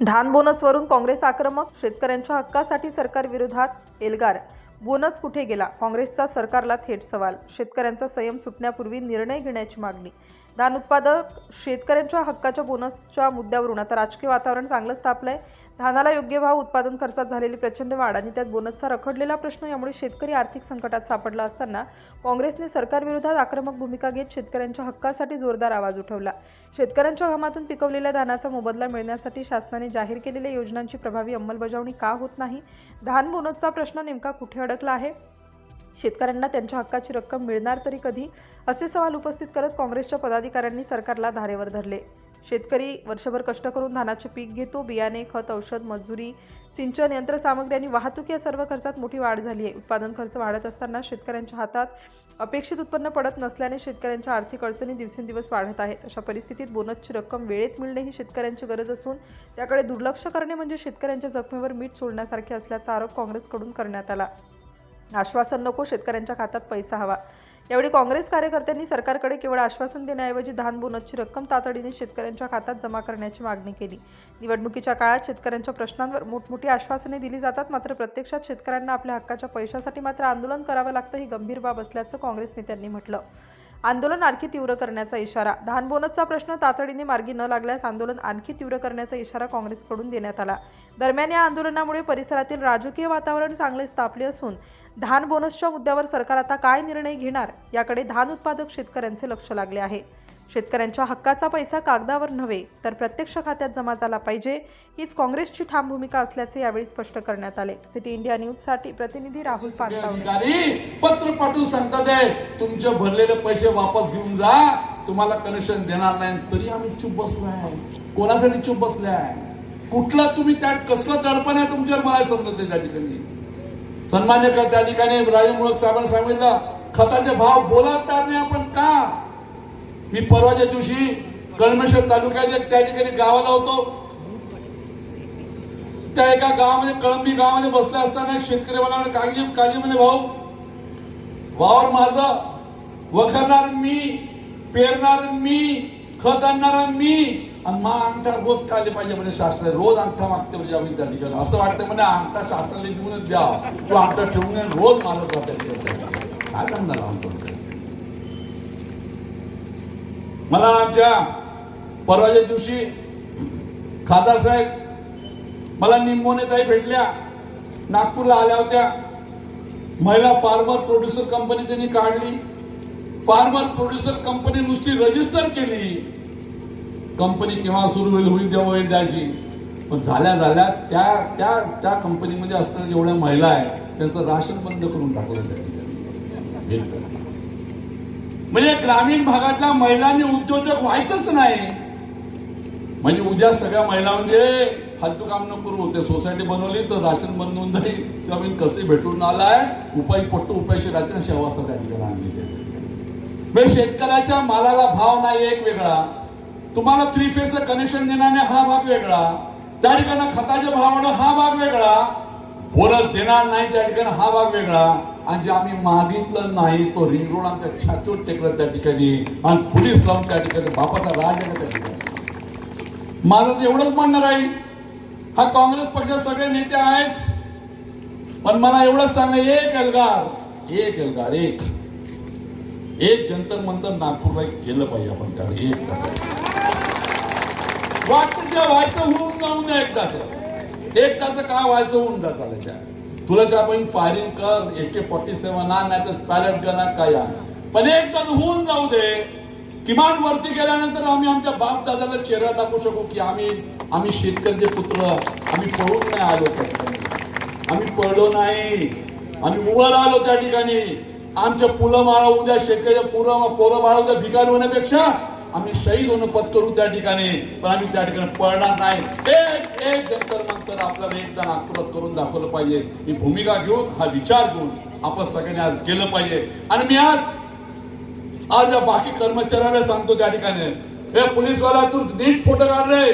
धान बोनसवरून काँग्रेस आक्रमक. शेतकऱ्यांच्या हक्कासाठी सरकार विरोधात एल्गार. बोनस कुठे गेला? काँग्रेसचा सरकारला थेट सवाल. शेतकऱ्यांचा संयम सुटण्यापूर्वी निर्णय घेण्याची मागणी. धान उत्पादक शेतकऱ्यांच्या हक्काच्या बोनसच्या मुद्द्यावरून आता राजकीय वातावरण चांगलंच तापलंय. धानाला योग्य भाव, उत्पादन खर्चात झालेली प्रचंड वाढ आणि त्यात बोनसचा रखडलेला प्रश्न यामुळे शेतकरी आर्थिक संकटात सापडला असताना काँग्रेसने सरकारविरोधात आक्रमक भूमिका घेत शेतकऱ्यांच्या हक्कासाठी जोरदार आवाज उठवला. शेतकऱ्यांच्या घामातून पिकवलेल्या धानाचा मोबदला मिळण्यासाठी शासनाने जाहीर केलेल्या योजनांची प्रभावी अंमलबजावणी का होत नाही? धान बोनसचा प्रश्न नेमका कुठे अडकला आहे? शेतकऱ्यांना त्यांच्या हक्काची रक्कम मिळणार तरी कधी? असे सवाल उपस्थित करत काँग्रेसच्या पदाधिकाऱ्यांनी सरकारला धारेवर धरले. शेतकरी वर्षभर कष्ट करून धानाचे पीक घेतो. बियाणे, खत, औषध, मजुरी, सिंचन, यंत्रसामग्री आणि वाहतूक या सर्व खर्चात मोठी वाढ झाली आहे. उत्पादन खर्च वाढत असताना शेतकऱ्यांच्या हातात अपेक्षित उत्पन्न पडत नसल्याने शेतकऱ्यांच्या आर्थिक अडचणी दिवसेंदिवस वाढत आहेत. अशा परिस्थितीत बोनसची रक्कम वेळेत मिळणे ही शेतकऱ्यांची गरज असून त्याकडे दुर्लक्ष करणे म्हणजे शेतकऱ्यांच्या जखमेवर मीठ सोडण्यासारखे असल्याचा आरोप काँग्रेसकडून करण्यात आला. आश्वासन नको, शेतकऱ्यांच्या खात्यात पैसा हवा. यावेळी काँग्रेस कार्यकर्त्यांनी सरकारकडे केवळ आश्वासन देण्याऐवजी धान बोनसची रक्कम तातडीने शेतकऱ्यांच्या खात्यात जमा करण्याची मागणी केली. निवडणुकीच्या काळात शेतकऱ्यांच्या प्रश्नांवर मोठमोठी आश्वासने दिली जातात, मात्र प्रत्यक्षात शेतकऱ्यांना आपल्या हक्काच्या पैशासाठी मात्र आंदोलन करावं लागतं ही गंभीर बाब असल्याचं काँग्रेस नेत्यांनी म्हटलं. आंदोलन आणखी तीव्र करण्याचा इशारा. धान बोनसचा प्रश्न तातडीने मार्गी न लागल्यास आंदोलन आणखी तीव्र करण्याचा इशारा काँग्रेसकडून देण्यात आला. दरम्यान या आंदोलनामुळे परिसरातील राजकीय वातावरण चांगलेच तापले असून धान बोनसच्या मुद्द्यावर सरकार आता काय निर्णय घेणार याकडे धान उत्पादक शेतकऱ्यांचे लक्ष लागले आहे. शेतकऱ्यांच्या हक्काचा पैसा कागदावर नव्हे तर प्रत्यक्ष खात्यात जमा झाला पाहिजे हीच काँग्रेसची ठाम भूमिका असल्याचे यावेळी स्पष्ट करण्यात आले. सिटी इंडिया न्यूज साठी प्रतिनिधी राहुल पानतावणे. पत्र पाठवून सांगतात तुमचे भरलेले पैसे वापस घेऊन जा, तुम्हाला कनेक्शन देणार नाही. तरी आम्ही चूप बसलोय. कोणासाठी चूप बसलाय? कुठला तुम्ही त्या कसलं दडपण आहे तुमच्यावर मला समजत नाही. त्या ठिकाणी सन्मान्य कर त्या ठिकाणी राजे मुळक साहेबांनी सांगितलं खताचे भाव बोलावतात नाही आपण का? मी परवाच्या दिवशी कळमेश्वर तालुक्यात त्या ठिकाणी गावाला होतो. त्या एका गावामध्ये कळंबी गावामध्ये बसले असताना एक शेतकरी मला काळजी म्हणे भाऊ, वावर माझं, वखरणार मी, पेरणार मी, खत आणणारा मी, आणि मा अंगठा रोज काढले पाहिजे म्हणजे शास्त्र रोज अंगठा मागते म्हणजे आम्ही त्या ठिकाणी असं वाटतं म्हणजे अंगठा शास्त्राला देऊनच द्या, तो अंगठा ठेवून रोज मारत राहते. काय करणार आहोत? मला आमच्या परवाच्या दिवशी खासदार साहेब मला निंबोने ताई भेटल्या, नागपूरला आल्या होत्या. महिला फार्मर प्रोड्युसर कंपनी त्यांनी काढली. फार्मर प्रोड्युसर कंपनी नुसती रजिस्टर केली. कंपनी केव्हा सुरू होईल तेव्हा होईल द्यायची, पण झाल्या त्या कंपनीमध्ये असणाऱ्या जेवढ्या महिला आहेत त्यांचं राशन बंद करून टाकलं. म्हणजे ग्रामीण भागातल्या महिलांनी उद्योजक व्हायचंच नाही. म्हणजे उद्या सगळ्या महिला म्हणजे फालतू काम नको करू, ते सोसायटी बनवली तर राशन बंद होऊन जाईल किंवा मी कसे भेटून आलाय उपाय पोट्ट उपायशी राहते अशी अवस्था त्या ठिकाणी आणली. शेतकऱ्याच्या मालाला भाव नाही एक वेगळा, तुम्हाला 3 फेजचं कनेक्शन देण्याने हा भाग वेगळा, त्या ठिकाणी खताचे भाव हा भाग वेगळा, बोनस देणार नाही त्या ठिकाणी हा भाग वेगळा, आणि जे आम्ही मागितलं नाही तो रिंग रोड आमच्या छातीवर टेकलं त्या ठिकाणी आणि पोलीस लावून त्या ठिकाणी बापाचा राज आहे त्या ठिकाणी. माझं तर एवढंच म्हणणं राहील, हा काँग्रेस पक्षाचे सगळे नेते आहेच, पण मला एवढंच सांगणं एक जंतर मंतर नागपूरला केलं पाहिजे आपण. त्यावेळी वाटतं जे व्हायचं होऊन जाऊन द्या एकदाच काय व्हायचं होऊन द्या चालायच्या. तुला आपण फायरिंग कर, AK-47 आण, नाही तर पॅलेट गन काय आण, पण एकदाच होऊन जाऊ दे. किमान वरती गेल्यानंतर आम्ही आमच्या बाप दादाला चेहरा दाखवू शकू की आम्ही शेतकऱ्याचे पुत्र, आम्ही पळून नाही आलो त्या ठिकाणी, आम्ही पळलो नाही, आम्ही उभं राहिलो त्या ठिकाणी. आमच्या पुलं माळा उद्या शेतकऱ्याच्या पोरं बाळा उद्या भिकार होण्यापेक्षा आम्ही शहीद होणं पत्करू त्या ठिकाणी, पण आम्ही त्या ठिकाणी पळणार नाही. एक जंतर मंतर आपल्याला एकदा नागपुरात करून दाखवलं पाहिजे. ही भूमिका घेऊन, हा विचार घेऊन आपण सगळ्यांनी आज केलं पाहिजे. आणि मी आज या बाकी कर्मचाऱ्याला सांगतो त्या ठिकाणी, हे पोलीसवाला तू नीट फोटो काढले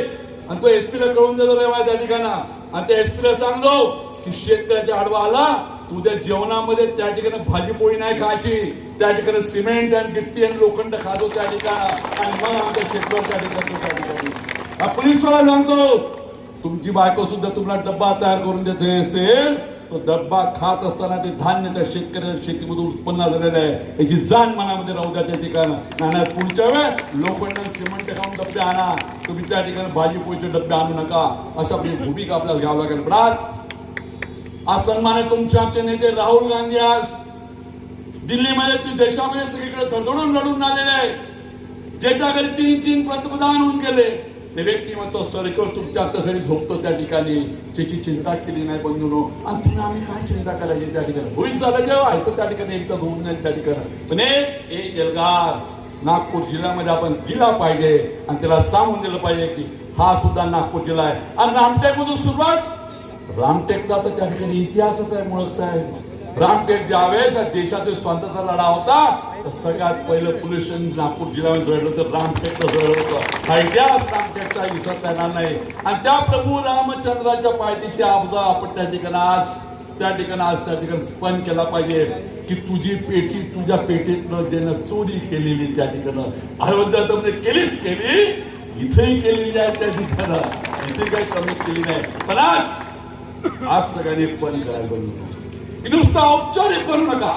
आणि तो SP ला कळून देतो रे त्या ठिकाणी, आणि त्या SP ला सांगतो की शेतकऱ्याच्या आडवा आला तू त्या जेवणामध्ये त्या ठिकाणी भाजीपोळी नाही खायची, त्या ठिकाणी सिमेंट आणि गिट्टी आणि लोखंड खातो त्या ठिकाणी, आणि मग आमच्या शेतकऱ्या त्या ठिकाणी पोलीसवाला सांगतो तुमची बायको सुद्धा तुम्हाला डब्बा तयार करून द्यायचे असेल, तो डब्बा खात असताना ते धान्य त्या शेतकऱ्याच्या शेतीमधून उत्पन्न झालेलं आहे याची जाण मनामध्ये राहू द्या त्या ठिकाणी. नाही पुढच्या वेळ लोखंड सिमेंट खाऊन डब्बे आणा, तुम्ही त्या ठिकाणी भाजी पोळीचे डब्बे आणू नका, अशा भूमिका आपल्याला घ्यावं लागेल. पण आज सन्मान आहे तुमचे आमचे नेते राहुल गांधी आज दिल्लीमध्ये देशामध्ये सगळीकडे धडधडून लढून आलेले आहे. ज्याच्या घरी 3 पंतप्रधान होऊन गेले ते व्यक्तिमत्व सरकार तुमच्या आमच्यासाठी झोपतो त्या ठिकाणी, ज्याची चिंता केली नाही बंधूनो. आणि तुम्ही आम्ही काय चिंता करायची त्या ठिकाणी, होईल चाललं जेव्हा व्हायचं त्या ठिकाणी एकदा होऊन नाही त्या ठिकाणी. पण एक एल्गार नागपूर जिल्ह्यामध्ये आपण दिला पाहिजे आणि त्याला सांगून दिलं पाहिजे की हा सुद्धा नागपूर जिल्हा आहे. आणि रामटेक मधून सुरुवात, रामटेकचा तर त्या ठिकाणी इतिहासच आहे मुळक साहेब. रामटेक ज्यावेळेस देशाचा स्वातंत्र्य लढा होता तर सगळ्यात पहिलं पोल्युशन नागपूर जिल्ह्यामध्ये जळलं तर रामटेकचं जळलं होतं. हा इतिहास रामटेकचा विसरता येणार नाही. आणि त्या प्रभू रामचंद्राच्या पायथ्याशी आपण त्या ठिकाणी आज स्पन केला पाहिजे की तुझी पेटी तुझ्या पेटीतनं ज्यानं चोरी केलेली त्या ठिकाणी अयोध्या तर केलीच केली, इथेही केलेली आहे त्या ठिकाणी, इथे काही कमी केली नाही. पण आज सगळ्यांनी पण करायला बनवलं. नुसतं औपचारिक करू नका,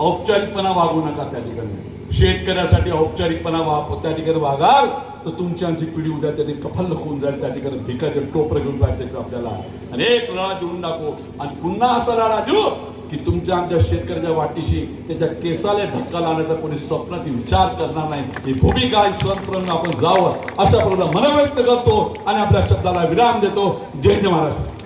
औपचारिकपणा वागू नका त्या ठिकाणी. शेतकऱ्यासाठी औपचारिकपणा त्या ठिकाणी वागाल तर तुमची आमची पिढी उद्या त्यांनी कफल होऊन जाईल त्या ठिकाणी. भिकाचे टोपरं घेऊन पाहिजे आपल्याला आणि एक लढा देऊन टाकू आणि पुन्हा असा लढा देऊ की तुमच्या आमच्या शेतकऱ्याच्या वाटीशी त्याच्या केसाला धक्का लावण्याचा कोणी स्वप्नात विचार करणार नाही. ही भूमिका स्वतंत्र आपण जावं अशा प्रकारे मन व्यक्त करतो आणि आपल्या शब्दाला विराम देतो. जय हिंद महाराष्ट्र.